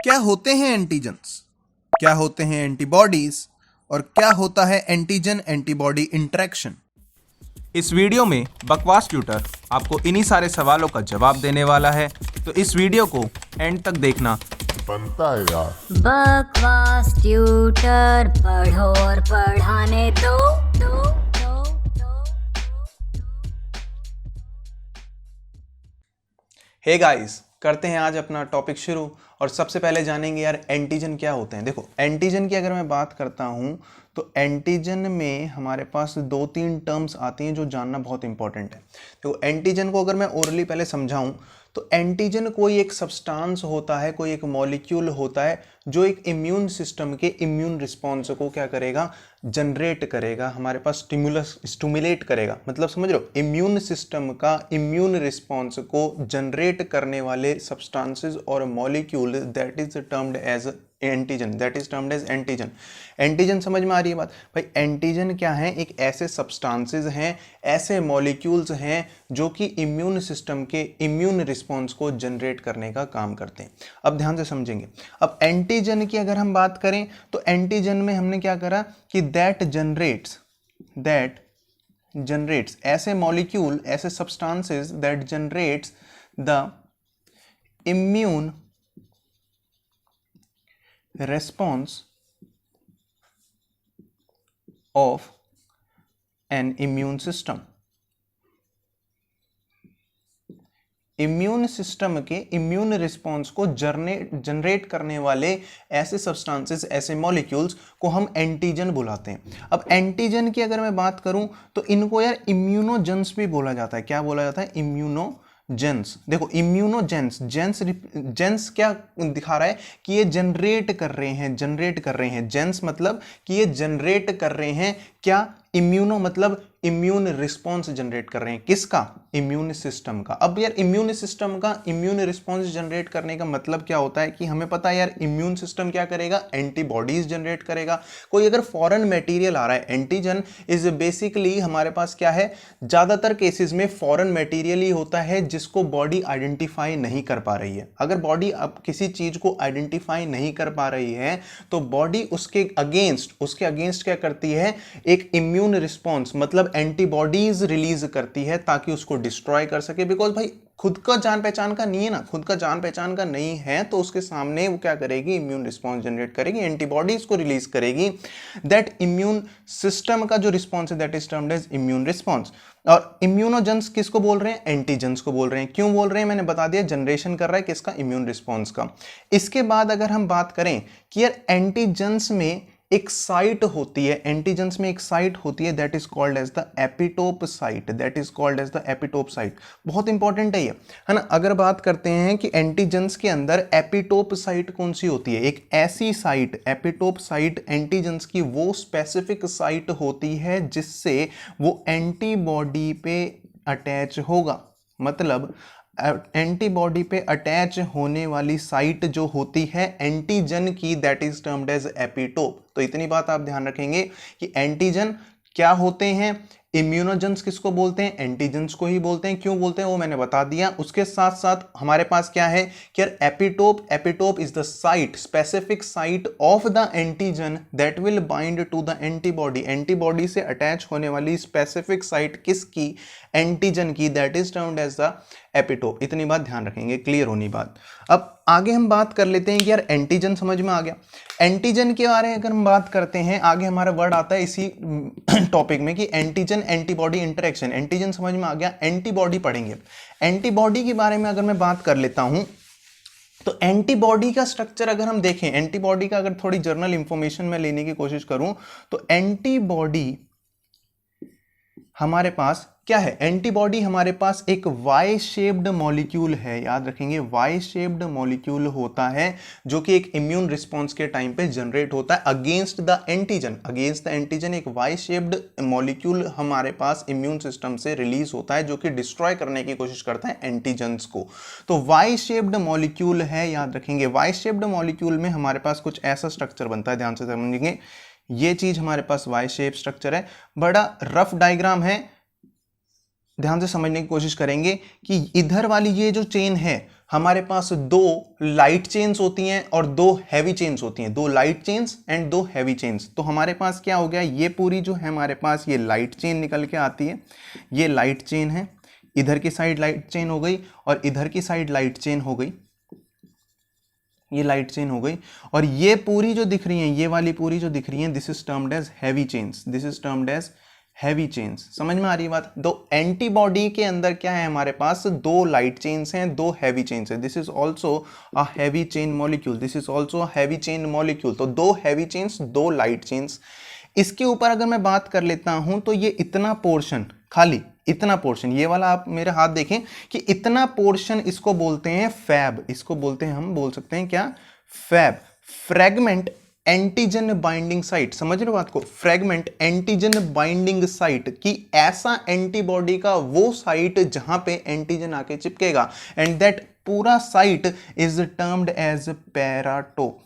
क्या होते हैं एंटीजन्स, क्या होते हैं एंटीबॉडीज और क्या होता है एंटीजन एंटीबॉडी इंटरेक्शन। इस वीडियो में बकवास ट्यूटर आपको इन्हीं सारे सवालों का जवाब देने वाला है, तो इस वीडियो को एंड तक देखना बनता है यार। बकवास ट्यूटर पढ़ो और पढ़ाने दो। हे गाइस, करते हैं आज अपना टॉपिक शुरू। और सबसे पहले जानेंगे यार एंटीजन क्या होते हैं। देखो, एंटीजन की अगर मैं बात करता हूं तो एंटीजन में हमारे पास दो तीन टर्म्स आती हैं जो जानना बहुत इंपॉर्टेंट है। देखो, एंटीजन को अगर मैं ओरली पहले समझाऊं तो एंटीजन कोई एक सब्सटेंस होता है, कोई एक मॉलिक्यूल होता है जो एक इम्यून सिस्टम के इम्यून रिस्पॉन्स को क्या करेगा, जनरेट करेगा, हमारे पास स्टिमुलेट करेगा। मतलब समझ लो, इम्यून सिस्टम का इम्यून रिस्पॉन्स को जनरेट करने वाले सब्सटेंसेस और molecule, that is termed as antigen, that is termed as antigen. Antigen समझ में आ रही है बात भाई? एंटीजन क्या है? एक ऐसे सब्सटेंसेस हैं, ऐसे मॉलिक्यूल्स हैं जो कि इम्यून सिस्टम के इम्यून रिस्पॉन्स को जनरेट करने का काम करते हैं। अब ध्यान से समझेंगे। अब एंटीजन की अगर हम बात करें तो एंटीजन में हमने क्या करा कि दैट जनरेट्स ऐसे मॉलिक्यूल, ऐसे substances that generates the immune response of an immune system। Immune system के इम्यून रिस्पॉन्स को जनरेट करने वाले ऐसे सब्सटेंसेस, ऐसे मॉलिक्यूल्स को हम एंटीजन बुलाते हैं। अब एंटीजन की अगर मैं बात करूं तो इनको यार इम्यूनोजेंस भी बोला जाता है। क्या बोला जाता है? इम्यूनोजेंस। देखो, इम्यूनोजेंस, जेंस क्या दिखा रहा है कि ये जनरेट कर रहे हैं। जेंस मतलब कि ये जनरेट कर रहे हैं क्या? इम्यूनो मतलब इम्यून रिस्पॉन्स जनरेट कर रहे हैं। किसका? इम्यून सिस्टम का। अब यार इम्यून सिस्टम का इम्यून रिस्पॉन्स जनरेट करने का मतलब क्या होता है कि हमें पता है यार इम्यून सिस्टम क्या करेगा? एंटीबॉडीज जनरेट करेगा। कोई अगर फॉरेन मटेरियल आ रहा है, एंटीजन इज बेसिकली हमारे पास क्या है, ज्यादातर केसेस में फॉरेन मटेरियल ही होता है जिसको बॉडी आइडेंटिफाई नहीं कर पा रही है। अगर बॉडी अब किसी चीज को आइडेंटिफाई नहीं कर पा रही है तो बॉडी उसके अगेंस्ट क्या करती है? एक इम्यून रिस्पॉन्स मतलब एंटीबॉडीज रिलीज करती है ताकि उसको डिस्ट्रॉय कर सके। बिकॉज भाई खुद का जान पहचान का नहीं है ना, खुद का जान पहचान का नहीं है तो उसके सामने वो क्या करेगी? इम्यून रिस्पॉन्स जनरेट करेगी, एंटीबॉडीज को रिलीज करेगी। दैट इम्यून सिस्टम का जो रिस्पॉन्स है that is termed as immune response. और इम्यूनोजेंस किसको बोल रहे हैं? एंटीजेंस को बोल रहे हैं। क्यों बोल रहे हैं? मैंने बता दिया, जनरेशन कर रहा है किसका? इम्यून रिस्पॉन्स का। इसके बाद अगर हम बात करें कि यार एंटीजेंस में एक साइट होती है, एंटीजेंस में एक साइट होती है that is called as the epitope site, that is called as the epitope site. बहुत इंपॉर्टेंट है ये, है ना। अगर बात करते हैं कि एंटीजेंस के अंदर एपिटोप साइट कौन सी होती है, एक ऐसी साइट, एपिटोप साइट एंटीजेंस की वो स्पेसिफिक साइट होती है जिससे वो एंटीबॉडी पे अटैच होगा। मतलब एंटीबॉडी पे अटैच होने वाली साइट जो होती है एंटीजन की, that is termed as epitope. तो इतनी बात आप ध्यान रखेंगे कि एंटीजन क्या होते हैं, इम्यूनोजेंस किसको बोलते हैं? एंटीजेंस को ही बोलते हैं। क्यों बोलते हैं वो मैंने बता दिया। उसके साथ साथ हमारे पास क्या है कि यार epitope is the site, specific site of the antigen that will bind to the antibody. Antibody से अटैच होने वाली स्पेसिफिक साइट किसकी? एंटीजन की, that is termed as the epitope. इतनी बात ध्यान रखेंगे, क्लियर होनी बात। अब आगे हम बात कर लेते हैं कि यार एंटीजन समझ में आ गया। एंटीजन के बारे में अगर हम बात करते हैं, आगे हमारा वर्ड आता है इसी टॉपिक में कि एंटीजन एंटीबॉडी इंटरेक्शन। एंटीजन समझ में आ गया, एंटीबॉडी पढ़ेंगे। एंटीबॉडी के बारे में अगर मैं बात कर लेता हूं तो एंटीबॉडी का स्ट्रक्चर अगर हम देखें, एंटीबॉडी का अगर थोड़ी जर्नल इंफॉर्मेशन में लेने की कोशिश करूं तो एंटीबॉडी हमारे पास क्या है? एंटीबॉडी हमारे पास एक वाई शेप्ड मॉलिक्यूल है। याद रखेंगे, वाई शेप्ड मॉलिक्यूल होता है जो कि एक इम्यून रिस्पॉन्स के टाइम पे जनरेट होता है against the antigen. Against the antigen एक वाई शेप्ड मॉलिक्यूल हमारे पास इम्यून सिस्टम से रिलीज होता है जो कि डिस्ट्रॉय करने की कोशिश करता है एंटीजन्स को। तो वाई शेप्ड मॉलिक्यूल है, याद रखेंगे। वाई शेप्ड मॉलिक्यूल में हमारे पास कुछ ऐसा स्ट्रक्चर बनता है, ध्यान से समझेंगे। ये चीज हमारे पास वाई शेप स्ट्रक्चर है, बड़ा रफ डायग्राम है। ध्यान से समझने की कोशिश करेंगे कि इधर वाली ये जो चेन है, हमारे पास दो लाइट चेन्स होती हैं और दो हैवी चेन्स होती हैं, दो लाइट चेन्स एंड दो हैवी चेन्स। तो हमारे पास क्या हो गया, ये पूरी जो है हमारे पास ये लाइट चेन निकल के आती है, ये लाइट चेन है, इधर की साइड लाइट चेन हो गई और इधर की साइड लाइट चेन हो गई, ये लाइट चेन हो गई। और ये पूरी जो दिख रही है, ये वाली पूरी जो दिख रही है, this is termed as heavy chains, this is termed as heavy chains. समझ में आ रही है बात। दो एंटीबॉडी के अंदर क्या है, हमारे पास दो लाइट चेन्स हैं, दो हैवी चेन्स हैं। This is also a heavy chain molecule, this is also a heavy chain molecule. तो दो हैवी चेन्स, दो लाइट चेन्स। इसके ऊपर अगर मैं बात कर लेता हूं तो ये इतना पोर्शन, खाली इतना पोर्शन, ये वाला आप मेरे हाथ देखें कि इतना पोर्शन, इसको बोलते हैं फैब, इसको बोलते हैं, हम बोल सकते हैं क्या, Fab, fragment antigen binding site. समझ रहे हो बात को, फ्रेगमेंट एंटीजन बाइंडिंग साइट, कि ऐसा एंटीबॉडी का वो साइट जहां पे एंटीजन आके चिपकेगा, एंड दैट पूरा site is termed as paratope.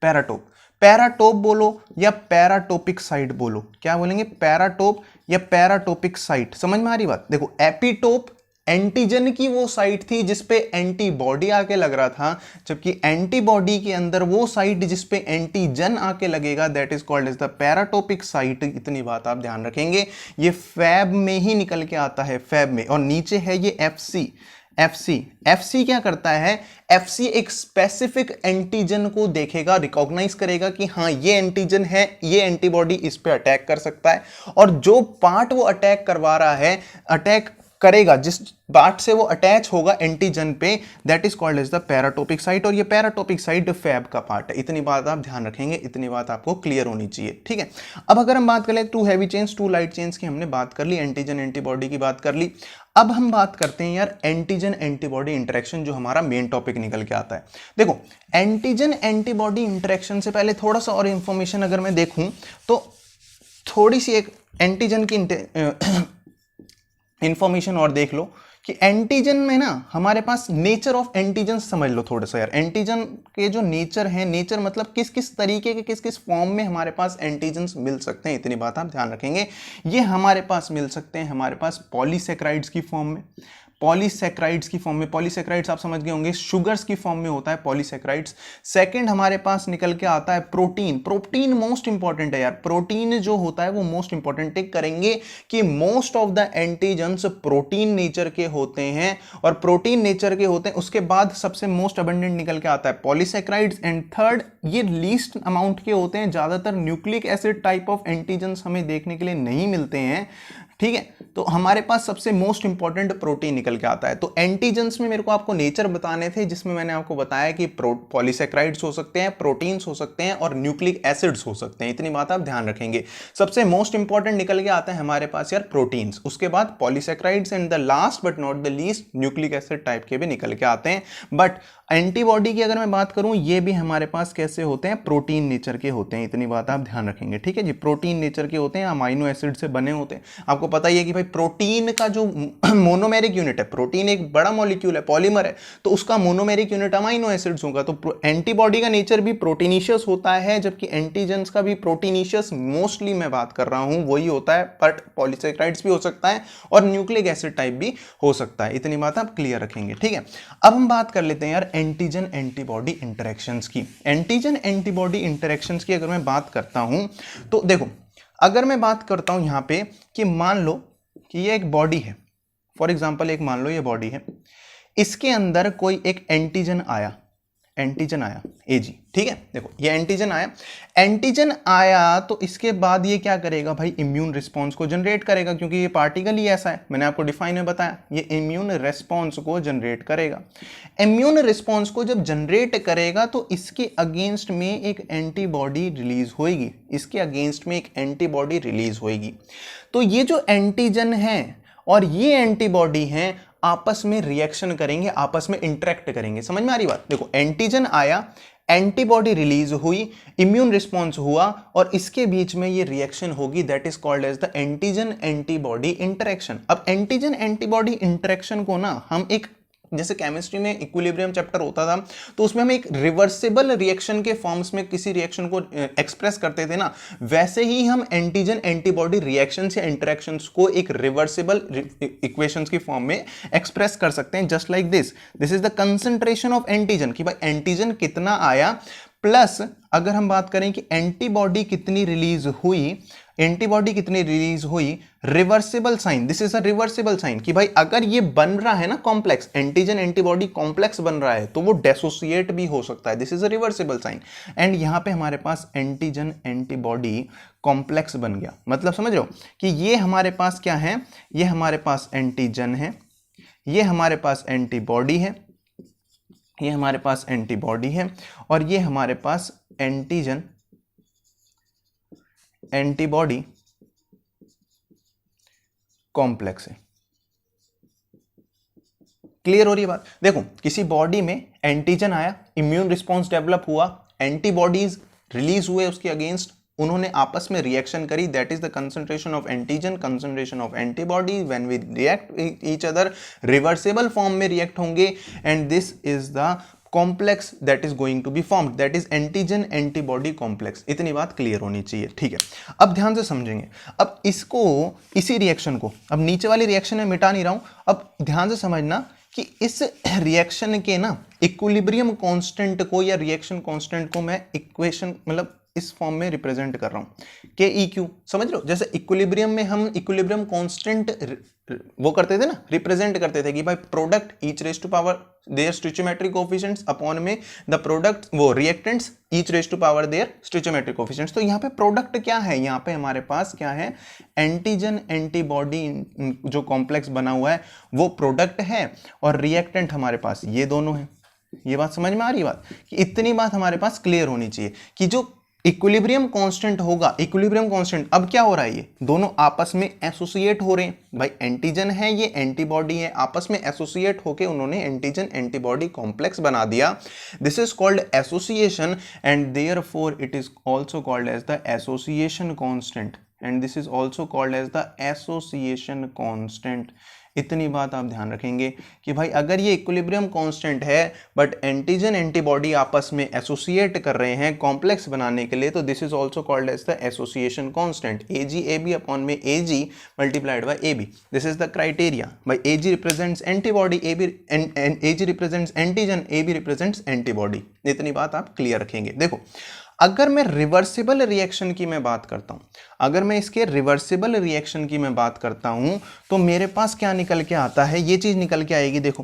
Paratope, paratope बोलो या पैराटोपिक साइट बोलो, क्या बोलेंगे, पैराटोप या पैराटोपिक साइट। समझ में आ रही बात। देखो एपिटोप एंटीजन की वो साइट थी जिसपे एंटीबॉडी आके लग रहा था, जबकि एंटीबॉडी के अंदर वो साइट जिसपे एंटीजन आके लगेगा, that is called as the paratopic site. इतनी बात आप ध्यान रखेंगे, ये फैब में ही निकल के आता है, फैब में। और नीचे है ये एफसी, एफसी क्या करता है, एफसी एक स्पेसिफिक एंटीजन को देखेगा, रिकॉग्नाइज करेगा कि हाँ ये एंटीजन है, ये एंटीबॉडी इस पे अटैक कर सकता है, और जो पार्ट वो अटैक करवा रहा है, अटैक करेगा, जिस पार्ट से वो अटैच होगा एंटीजन पे, that is called as the paratopic site. और ये पैराटोपिक साइट फैब का पार्ट है। इतनी बात आप ध्यान रखेंगे, इतनी बात आपको क्लियर होनी चाहिए, ठीक है। अब अगर हम बात करें two heavy chains, two light chains की हमने बात कर ली, एंटीजन एंटीबॉडी की बात कर ली। अब हम बात करते हैं यार एंटीजन एंटीबॉडी इंटरेक्शन, जो हमारा मेन टॉपिक निकल के आता है। देखो एंटीजन एंटीबॉडी इंटरेक्शन से पहले थोड़ा सा और इंफॉर्मेशन अगर मैं देखूं तो थोड़ी सी एक एंटीजन की इंफॉर्मेशन और देख लो कि एंटीजन में ना हमारे पास नेचर ऑफ एंटीजन समझ लो थोड़ा सा यार। एंटीजन के जो नेचर है, नेचर मतलब किस किस तरीके के, किस किस फॉर्म में हमारे पास एंटीजन्स मिल सकते हैं, इतनी बात आप ध्यान रखेंगे। ये हमारे पास मिल सकते हैं हमारे पास पॉलीसेक्राइड्स की फॉर्म में, पॉलीसेक्राइड्स की फॉर्म में। पॉलीसेक्राइड्स आप समझ गए होंगे, शुगर्स की फॉर्म में होता है पॉलीसेक्राइड्स। सेकंड हमारे पास निकल के आता है प्रोटीन। प्रोटीन मोस्ट इंपॉर्टेंट है यार, प्रोटीन जो होता है वो मोस्ट इंपॉर्टेंट। टिक करेंगे कि most of the antigens protein nature के होते हैं, और प्रोटीन नेचर के होते हैं। उसके बाद सबसे मोस्ट अबंडेंट निकल के आता है पॉलीसेक्राइड्स, एंड थर्ड ये लीस्ट अमाउंट के होते हैं। ज्यादातर nucleic acid type of antigens हमें देखने के लिए नहीं मिलते हैं, ठीक है। तो हमारे पास सबसे मोस्ट इंपॉर्टेंट प्रोटीन निकल के आता है। तो एंटीजन्स में मेरे को आपको नेचर बताने थे, जिसमें मैंने आपको बताया कि पॉलीसेक्राइड्स हो सकते हैं, प्रोटीन्स हो सकते हैं, और न्यूक्लिक एसिड्स हो सकते हैं। इतनी बात आप ध्यान रखेंगे। सबसे मोस्ट इंपॉर्टेंट निकल के आता है हमारे पास यार प्रोटीन्स, उसके बाद polysaccharides, and the last but not the least nucleic acid type के भी निकल के आते हैं। बट एंटीबॉडी की अगर मैं बात करूं, ये भी हमारे पास कैसे होते हैं, प्रोटीन नेचर के होते हैं। इतनी बात आप ध्यान रखेंगे, ठीक है जी। प्रोटीन नेचर के होते हैं, अमाइनो एसिड से बने होते हैं। आपको पता ही है कि भाई प्रोटीन का जो मोनोमेरिक यूनिट है, प्रोटीन एक बड़ा मॉलिक्यूल है, पॉलीमर है, तो उसका मोनोमेरिक यूनिट अमाइनो एसिड्स होगा। तो एंटीबॉडी का नेचर भी प्रोटीनिशियस होता है, जबकि एंटीजन्स का भी प्रोटीनिशियस मोस्टली मैं बात कर रहा हूं वही होता है। बट पॉलीसेक्राइड्स भी हो सकता है और न्यूक्लिक एसिड टाइप भी हो सकता है। इतनी बात आप क्लियर रखेंगे, ठीक है। अब हम बात कर लेते हैं यार एंटीजन एंटीबॉडी इंटरेक्शंस की। एंटीजन एंटीबॉडी इंटरेक्शंस की अगर मैं बात करता हूं तो देखो, अगर मैं बात करता हूं यहां पे कि मान लो कि ये एक बॉडी है, फॉर एग्जांपल एक मान लो ये बॉडी है, इसके अंदर कोई एक एंटीजन आया एजी, ठीक है। देखो ये एंटीजन आया तो इसके बाद ये क्या करेगा भाई, इम्यून रिस्पॉन्स को जनरेट करेगा, क्योंकि ये पार्टिकल ही ऐसा है, मैंने आपको डिफाइन में बताया, ये इम्यून रिस्पॉन्स को जनरेट करेगा। इम्यून रिस्पॉन्स को जब जनरेट करेगा तो इसके अगेंस्ट में एक एंटीबॉडी रिलीज होगी, तो ये जो एंटीजन है और ये एंटीबॉडी है आपस में रिएक्शन करेंगे, आपस में इंटरेक्ट करेंगे। समझ में आ रही बात। देखो एंटीजन आया, एंटीबॉडी रिलीज हुई, इम्यून रिस्पॉन्स हुआ, और इसके बीच में ये रिएक्शन होगी, that is called as the antigen antibody interaction. अब एंटीजन एंटीबॉडी इंटरेक्शन को ना हम एक जैसे केमिस्ट्री में इक्विलिब्रियम चैप्टर होता था तो उसमें हम एक रिवर्सिबल रिएक्शन के फॉर्म्स में किसी रिएक्शन को एक्सप्रेस करते थे ना, वैसे ही हम एंटीजन एंटीबॉडी रिएक्शंस या इंटरेक्शंस को एक रिवर्सिबल इक्वेशंस की फॉर्म में एक्सप्रेस कर सकते हैं, just like this is the concentration of antigen, कि भाई एंटीजन कितना आया प्लस अगर हम बात करें कि एंटीबॉडी कितनी रिलीज हुई, reversible sign, this is a reversible sign, कि भाई अगर ये बन रहा है ना कॉम्प्लेक्स, एंटीजन एंटीबॉडी कॉम्प्लेक्स बन रहा है तो वो डेसोसिएट भी हो सकता है, this is a reversible sign. And यहां पे हमारे पास एंटीजन एंटीबॉडी कॉम्प्लेक्स बन गया, मतलब समझ रहे हो कि ये हमारे पास क्या है, ये हमारे पास एंटीजन है, ये हमारे पास एंटीबॉडी है, ये हमारे पास एंटीबॉडी है, और ये हमारे पास एंटीजन एंटीबॉडी कॉम्प्लेक्स है। क्लियर हो रही है बात? देखो किसी बॉडी में एंटीजन आया, इम्यून रिस्पॉन्स डेवलप हुआ, एंटीबॉडीज रिलीज हुए उसके अगेंस्ट, उन्होंने आपस में रिएक्शन करी, that is the concentration of antigen, concentration of antibody, when we react each other reversible form में रिएक्ट होंगे, and this is the complex that is going to be formed, that is antigen antibody complex. इतनी बात clear होनी चाहिए, ठीक है। अब ध्यान से समझेंगे, अब इसको, इसी रिएक्शन को, अब नीचे वाली रिएक्शन में मिटा नहीं रहा हूं, अब ध्यान से समझना कि इस रिएक्शन के ना इक्विलिब्रियम कांस्टेंट को या रिएक्शन कांस्टेंट को मैं इक्वेशन मतलब इस फॉर्म में रिप्रेजेंट कर रहा हूं, के ई क्यू, समझ रहे हो? जैसे इक्विलिब्रियम में हम इक्विलिब्रियम कांस्टेंट वो करते थे ना, रिप्रेजेंट करते थे कि भाई product each raise to power their stoichiometric coefficients upon में द प्रोडक्ट वो reactants each raise to power their stoichiometric coefficients. तो यहाँ पे प्रोडक्ट क्या है, यहाँ पे हमारे पास क्या है, एंटीजन एंटीबॉडी जो कॉम्प्लेक्स बना हुआ है वो प्रोडक्ट है, और रिएक्टेंट हमारे पास ये दोनों है। ये बात समझ में आ रही है बात, कि इतनी बात हमारे पास क्लियर होनी चाहिए कि जो इक्विलिब्रियम कांस्टेंट होगा, इक्विलिब्रियम कांस्टेंट अब क्या हो रहा है, ये दोनों आपस में एसोसिएट हो रहे हैं, भाई एंटीजन है ये एंटीबॉडी है, आपस में एसोसिएट होके उन्होंने एंटीजन एंटीबॉडी कॉम्प्लेक्स बना दिया, this is called association, and therefore it is also called as the association constant, and this is also called as the association constant. इतनी बात आप ध्यान रखेंगे कि भाई अगर ये इक्विलिब्रियम कांस्टेंट है बट एंटीजन एंटीबॉडी आपस में एसोसिएट कर रहे हैं कॉम्प्लेक्स बनाने के लिए, तो this is also called as the association constant, AgAb upon में Ag multiplied by AB। This is the criteria, भाई Ag represents antibody, Ag represents antigen, AB represents antibody. इतनी बात आप क्लियर रखेंगे। देखो अगर मैं रिवर्सिबल रिएक्शन की मैं बात करता हूं, अगर मैं इसके रिवर्सिबल रिएक्शन की मैं बात करता हूं तो मेरे पास क्या निकल के आता है, ये चीज निकल के आएगी। देखो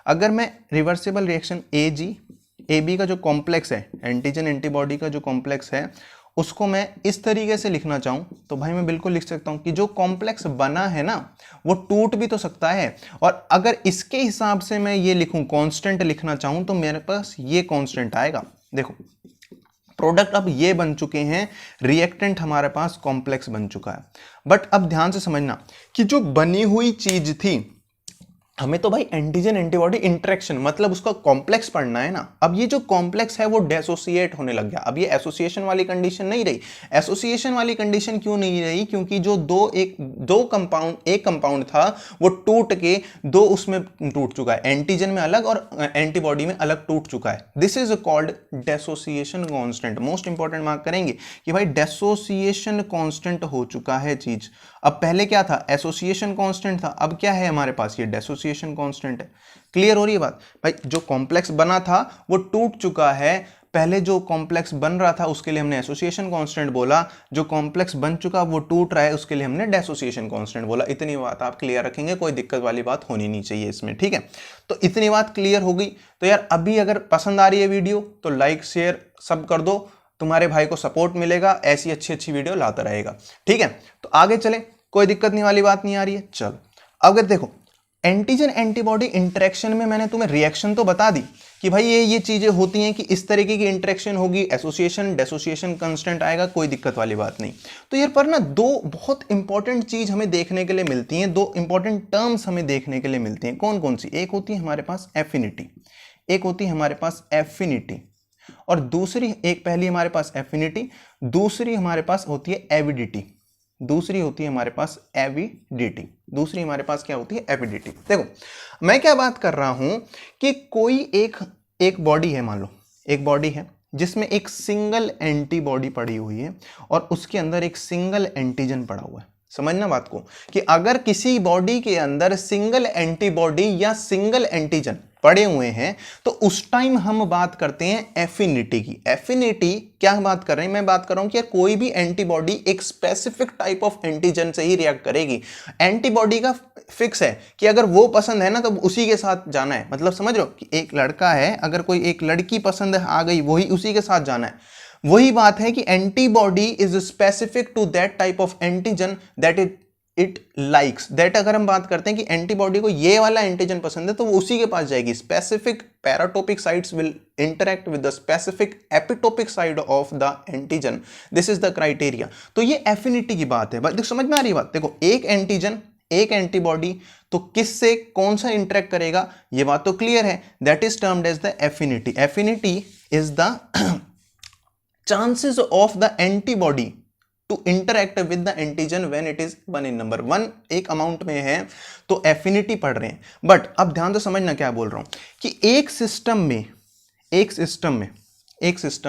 अगर मैं रिवर्सिबल रिएक्शन AgAb का जो कॉम्प्लेक्स है, एंटीजन एंटीबॉडी का जो कॉम्प्लेक्स है, उसको मैं इस तरीके से लिखना चाहूं तो भाई मैं बिल्कुल लिख सकता हूं कि जो कॉम्प्लेक्स बना है ना वो टूट भी तो सकता है, और अगर इसके हिसाब से मैं ये लिखूं, कांस्टेंट लिखना चाहूं तो मेरे पास ये कांस्टेंट आएगा। देखो प्रोडक्ट अब ये बन चुके हैं, रिएक्टेंट हमारे पास कॉम्प्लेक्स बन चुका है, बट अब ध्यान से समझना कि जो बनी हुई चीज थी, हमें तो भाई एंटीजन एंटीबॉडी इंटरेक्शन मतलब उसका कॉम्प्लेक्स पढ़ना है ना। अब ये जो कॉम्प्लेक्स है वो डेसोसिएट होने लग गया, अब ये एसोसिएशन वाली कंडीशन नहीं रही। एसोसिएशन वाली कंडीशन क्यों नहीं रही, क्योंकि जो एक कंपाउंड था वो टूट के दो उसमें टूट चुका है, एंटीजन में अलग और एंटीबॉडी में अलग टूट चुका है। This is called dissociation constant. Most important mark करेंगे कि भाई डेसोसिएशन कांस्टेंट हो चुका है चीज। अब पहले क्या था, एसोसिएशन कांस्टेंट था, अब क्या है हमारे पास, ये डेसोसिएशन कांस्टेंट है। क्लियर हो रही है बात? भाई जो कॉम्प्लेक्स बना था वो टूट चुका है, पहले जो कॉम्प्लेक्स बन रहा था उसके लिए हमने एसोसिएशन कांस्टेंट बोला, जो कॉम्प्लेक्स बन चुका वो टूट रहा है उसके लिए हमने डेसोसिएशन कांस्टेंट बोला। इतनी बात आप क्लियर रखेंगे, कोई दिक्कत वाली बात होनी नहीं चाहिए इसमें, ठीक है। तो इतनी बात क्लियर हो गई। तो यार अभी अगर पसंद आ रही है वीडियो तो लाइक शेयर सब कर दो, तुम्हारे भाई को सपोर्ट मिलेगा, ऐसी अच्छी वीडियो लाता रहेगा, ठीक है। तो आगे चले, कोई दिक्कत नहीं वाली बात नहीं आ रही है। चलो अगर देखो एंटीजन एंटीबॉडी इंटरेक्शन में मैंने तुम्हें रिएक्शन तो बता दी कि भाई ये चीजें होती हैं कि इस तरीके की इंटरेक्शन होगी, एसोसिएशन डेसोसिएशन कांस्टेंट आएगा, कोई दिक्कत वाली बात नहीं। तो यार पर ना दो बहुत इंपॉर्टेंट चीज हमें देखने के लिए मिलती हैं, दो इंपॉर्टेंट टर्म्स हमें देखने के लिए मिलती हैं। कौन कौन सी? एक होती है हमारे पास एफिनिटी, एक होती है हमारे पास एफिनिटी, और दूसरी, एक पहली हमारे पास एफिनिटी, दूसरी हमारे पास होती है एविडिटी। दूसरी होती है हमारे पास एविडिटी। दूसरी हमारे पास क्या होती है? एविडिटी। देखो मैं क्या बात कर रहा हूं कि कोई एक बॉडी है, मान लो एक बॉडी है जिसमें एक सिंगल एंटीबॉडी पड़ी हुई है और उसके अंदर एक सिंगल एंटीजन पड़ा हुआ है। समझना बात को कि अगर किसी बॉडी के अंदर सिंगल एंटीबॉडी या सिंगल एंटीजन पड़े हुए हैं तो उस टाइम हम बात करते हैं एफिनिटी की। एफिनिटी क्या बात कर रहे हैं? मैं बात कर रहा हूं कि कोई भी एंटीबॉडी एक स्पेसिफिक टाइप ऑफ एंटीजन से ही रिएक्ट करेगी। एंटीबॉडी का फिक्स है कि अगर वो पसंद है ना तो उसी के साथ जाना है। मतलब समझ रहे हो कि एक लड़का है, अगर कोई एक लड़की पसंद आ गई, वही उसी के साथ जाना है। वही बात है कि antibody is specific to that type of antigen that it likes. That अगर हम बात करते हैं कि एंटीबॉडी को ये वाला एंटीजन पसंद है तो वो उसी के पास जाएगी। Specific paratopic sites will interact with the specific epitopic side of the antigen. This is the criteria. तो ये एफिनिटी की बात है। बट समझ में आ रही बात? देखो एक एंटीजन एक एंटीबॉडी तो किससे कौन सा इंटरेक्ट करेगा, ये बात तो क्लियर है। That is termed as the affinity. Affinity is the chances of the antibody to interact with the antigen when it is 1 in number। 1 एक अमाउंट में है तो एफिनिटी पढ़ रहे हैं। बट अब ध्यान से समझना क्या बोल रहा हूं कि एक सिस्टम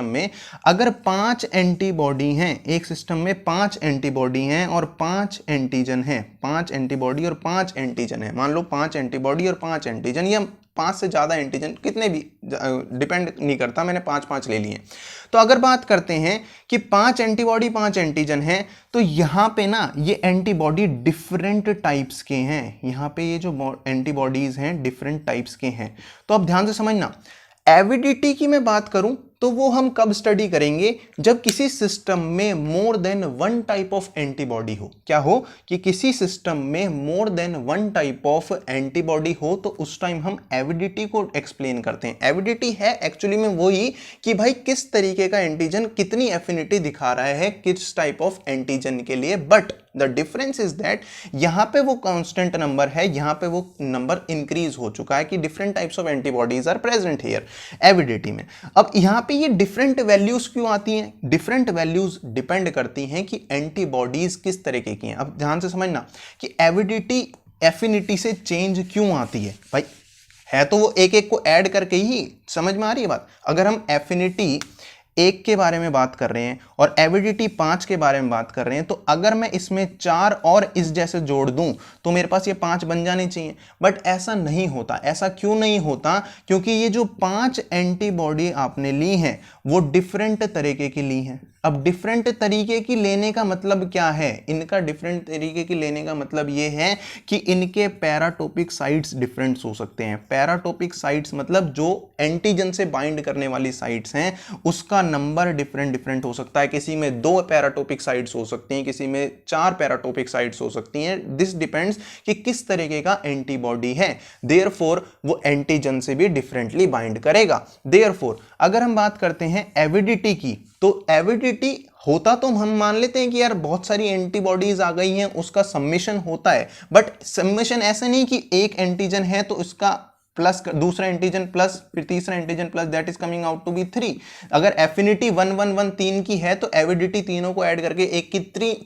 में अगर 5 एंटीबॉडी हैं, एक सिस्टम में 5 एंटीबॉडी हैं और 5 एंटीजन हैं, 5 एंटीबॉडी और 5 एंटीजन है, मान लो 5 एंटीबॉडी और 5 एंटीजन या 5 से ज़्यादा एंटीजन, कितने भी डिपेंड नहीं करता, मैंने 5 ले लिए। तो अगर बात करते हैं कि 5 एंटीबॉडी 5 एंटीजन हैं तो यहाँ पे ना ये एंटीबॉडी डिफरेंट टाइप्स के हैं। यहाँ पे ये जो एंटीबॉडीज हैं डिफरेंट टाइप्स के हैं। तो अब ध्यान से समझना, एविडिटी की मैं बात करूं तो वो हम कब स्टडी करेंगे? जब किसी सिस्टम में more than 1 type of antibody हो। क्या हो? कि किसी सिस्टम में more than 1 type of antibody हो तो उस टाइम हम एविडिटी को एक्सप्लेन करते हैं। एविडिटी है एक्चुअली में वही कि भाई किस तरीके का एंटीजन कितनी एफिनिटी दिखा रहा है किस टाइप ऑफ एंटीजन के लिए। But the difference is that यहां पे वो कांस्टेंट नंबर है, यहां पे वो नंबर इंक्रीज हो चुका है कि different types of antibodies are present here avidity में। अब यहां पे ये डिफरेंट वैल्यूज क्यों आती हैं? डिफरेंट वैल्यूज डिपेंड करती हैं कि एंटीबॉडीज किस तरीके की हैं। अब ध्यान से समझना कि एविडिटी एफिनिटी से चेंज क्यों आती है। भाई है तो वो एक एक को ऐड करके ही, समझ में आ रही है बात? अगर हम एफिनिटी 1 के बारे में बात कर रहे हैं और एविडिटी 5 के बारे में बात कर रहे हैं तो अगर मैं इसमें 4 और इस जैसे जोड़ दूं तो मेरे पास ये 5 बन जाने चाहिए। बट ऐसा नहीं होता। ऐसा क्यों नहीं होता? क्योंकि ये जो 5 एंटीबॉडी आपने ली हैं वो डिफरेंट तरीके की ली हैं। अब डिफरेंट तरीके की लेने का मतलब क्या है? इनका डिफरेंट तरीके की लेने का मतलब ये है कि इनके पैराटोपिक साइट्स डिफरेंट हो सकते हैं। पैराटोपिक साइट्स मतलब जो एंटीजन से बाइंड करने वाली साइट्स हैं उसका नंबर डिफरेंट हो सकता है। किसी में 2 पैराटोपिक साइट्स हो सकती हैं, किसी में 4 पैराटोपिक साइट्स हो सकती हैं। दिस डिपेंड्स कि किस तरीके का एंटीबॉडी है। देयरफॉर वो एंटीजन से भी डिफरेंटली बाइंड करेगा। देयरफॉर अगर हम बात करते हैं एविडिटी की तो एविडिटी होता तो हम मान लेते हैं कि यार बहुत सारी एंटीबॉडीज आ गई हैं, उसका समेशन होता है। बट समेशन ऐसा नहीं कि एक एंटीजन है तो उसका प्लस दूसरा एंटीजन प्लस फिर तीसरा antigen plus that is coming out to be 3। अगर एफिनिटी 1 1 1 3 की है तो एविडिटी तीनों को ऐड करके एक की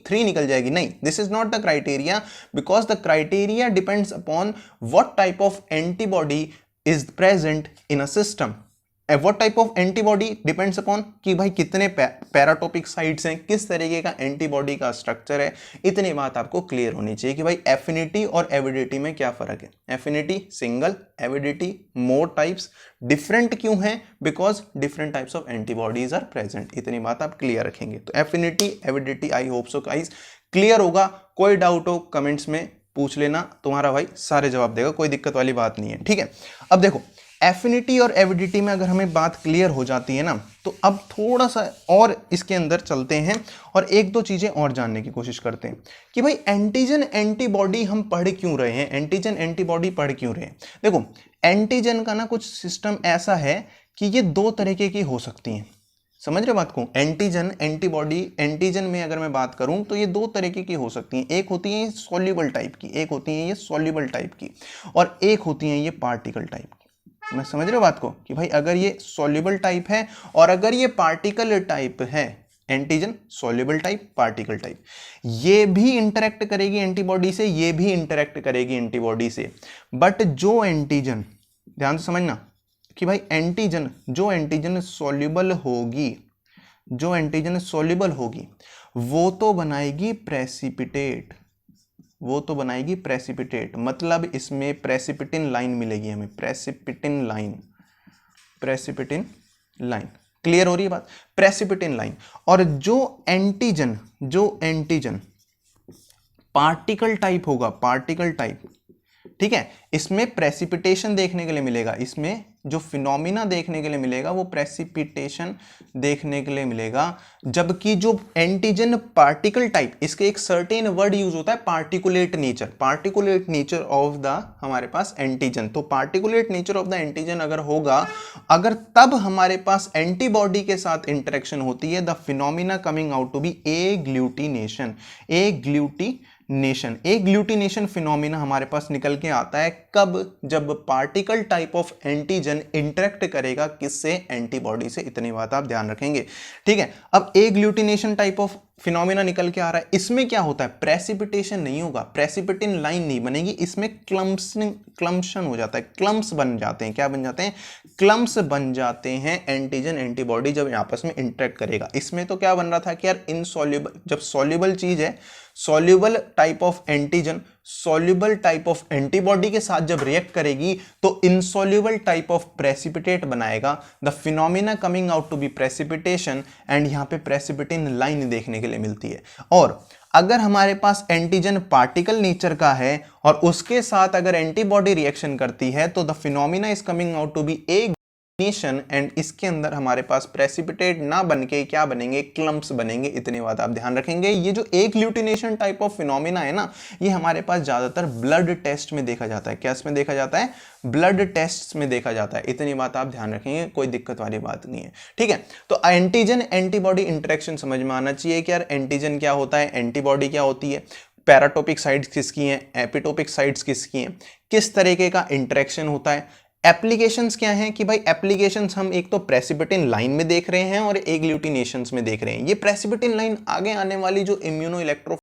3 निकल जाएगी। नहीं, this is not the criteria because the criteria depends upon what type of antibody is present in a system. What type of antibody depends upon कि भाई कितने पैराटोपिक साइट्स हैं, किस तरीके का एंटीबॉडी का स्ट्रक्चर है। इतनी बात आपको क्लियर होनी चाहिए कि भाई एफिनिटी और एविडिटी में क्या फर्क है। Affinity single, avidity more types. Different क्यों है? Because different types of antibodies are present. इतनी बात आप क्लियर रखेंगे तो affinity avidity I hope so guys clear होगा। कोई डाउट हो कमेंट्स में पूछ लेना, तुम्हारा भाई सारे जवाब देगा, कोई दिक्कत वाली बात नहीं है। ठीक है, अब देखो एफिनिटी और एविडिटी में अगर हमें बात क्लियर हो जाती है ना तो अब थोड़ा सा और इसके अंदर चलते हैं और 1-2 चीज़ें और जानने की कोशिश करते हैं कि भाई एंटीजन एंटीबॉडी हम पढ़ क्यों रहे हैं, एंटीजन एंटीबॉडी पढ़ क्यों रहे हैं। देखो एंटीजन का ना कुछ सिस्टम ऐसा है कि ये 2 तरीके की हो सकती हैं। समझ रहे बात को? एंटीजन एंटीबॉडी, एंटीजन में अगर मैं बात करूं तो ये 2 तरीके की हो सकती हैं। एक होती है सॉल्युबल टाइप की, एक होती है ये सॉल्युबल टाइप की, और एक होती है ये पार्टिकल टाइप की। मैं समझ रहे हो बात को कि भाई अगर ये सॉल्युबल टाइप है और अगर ये पार्टिकल टाइप है antigen soluble type, particle type. ये भी इंटरेक्ट करेगी एंटीबॉडी से, ये भी इंटरेक्ट करेगी एंटीबॉडी से, बट जो एंटीजन, ध्यान से समझना कि भाई एंटीजन, जो एंटीजन सॉल्युबल होगी, जो एंटीजन सॉल्युबल होगी वो तो बनाएगी प्रेसिपिटेट, वो तो बनाएगी प्रेसिपिटेट, मतलब इसमें प्रेसिपिटिन लाइन मिलेगी हमें, प्रेसिपिटिन लाइन, प्रेसिपिटिन लाइन। क्लियर हो रही है बात? प्रेसिपिटिन लाइन। और जो एंटीजन, जो एंटीजन पार्टिकल टाइप होगा, पार्टिकल टाइप, ठीक है, इसमें प्रेसिपिटेशन देखने के लिए मिलेगा, इसमें जो फिनोमिना देखने के लिए मिलेगा वो प्रेसिपिटेशन देखने के लिए मिलेगा। जबकि जो एंटीजन पार्टिकल टाइप, इसके एक सर्टेन वर्ड यूज होता है particulate nature, particulate nature of the हमारे पास एंटीजन। तो particulate nature of the antigen अगर होगा, अगर तब हमारे पास एंटीबॉडी के साथ इंटरेक्शन होती है, the phenomena coming out to be agglutination, agglutination, agglutination phenomena हमारे पास निकल के आता है कब? जब particle type of antigen interact करेगा किससे? एंटीबॉडी से। इतनी बात आप ध्यान रखेंगे, ठीक है। अब एग्लूटिनेशन टाइप ऑफ फिनोमिना निकल के आ रहा है, इसमें क्या होता है? प्रेसिपिटेशन नहीं होगा, प्रेसिपिटिन लाइन नहीं बनेगी, इसमें क्लम्पशन हो जाता है, क्लम्प्स बन जाते हैं। क्या बन जाते हैं? क्लम्प्स बन जाते हैं एंटीजन एंटीबॉडी जब आपस में इंटरेक्ट करेगा। इसमें तो क्या बन रहा था कि यार इनसॉल्युबल, जब सॉल्युबल चीज है, soluble type of antigen soluble type of antibody के साथ जब रिएक्ट करेगी तो इनसॉल्युबल टाइप ऑफ प्रेसिपिटेट बनाएगा। The phenomena coming out to be precipitation, and यहां पे प्रेसिपिटिन लाइन देखने के लिए मिलती है। और अगर हमारे पास एंटीजन पार्टिकल नेचर का है और उसके साथ अगर एंटीबॉडी रिएक्शन करती है तो the phenomena is coming out to be a and इसके अंदर हमारे पास प्रेसिपिटेट ना बनके क्या बनेंगे? क्लम्प्स बनेंगे। इतनी बात आप ध्यान रखेंगे। ये जो एग्लूटिनेशन टाइप ऑफ फिनोमिना है ना, ये हमारे पास ज्यादातर ब्लड टेस्ट में देखा जाता है। क्या इसमें देखा जाता है? ब्लड टेस्ट में देखा जाता है। इतनी बात आप ध्यान रखेंगे, कोई दिक्कत वाली बात नहीं है, ठीक है। तो एंटीजन एंटीबॉडी इंटरेक्शन समझ में आना चाहिए कि यार एंटीजन क्या होता है, एंटीबॉडी क्या होती है, पैराटोपिक साइट्स किसकी हैं, एपिटोपिक साइट्स किसकी हैं, किस तरीके का इंटरेक्शन होता है। एप्लीकेशंस क्या हैं कि भाई एप्लीकेशंस हम एक तो प्रेसिपिटिन लाइन में देख रहे हैं और एग्लूटिनेशंस में देख रहे हैं। ये प्रेसिपिटिन लाइन आगे आने वाली जो इम्यूनो इलेक्ट्रो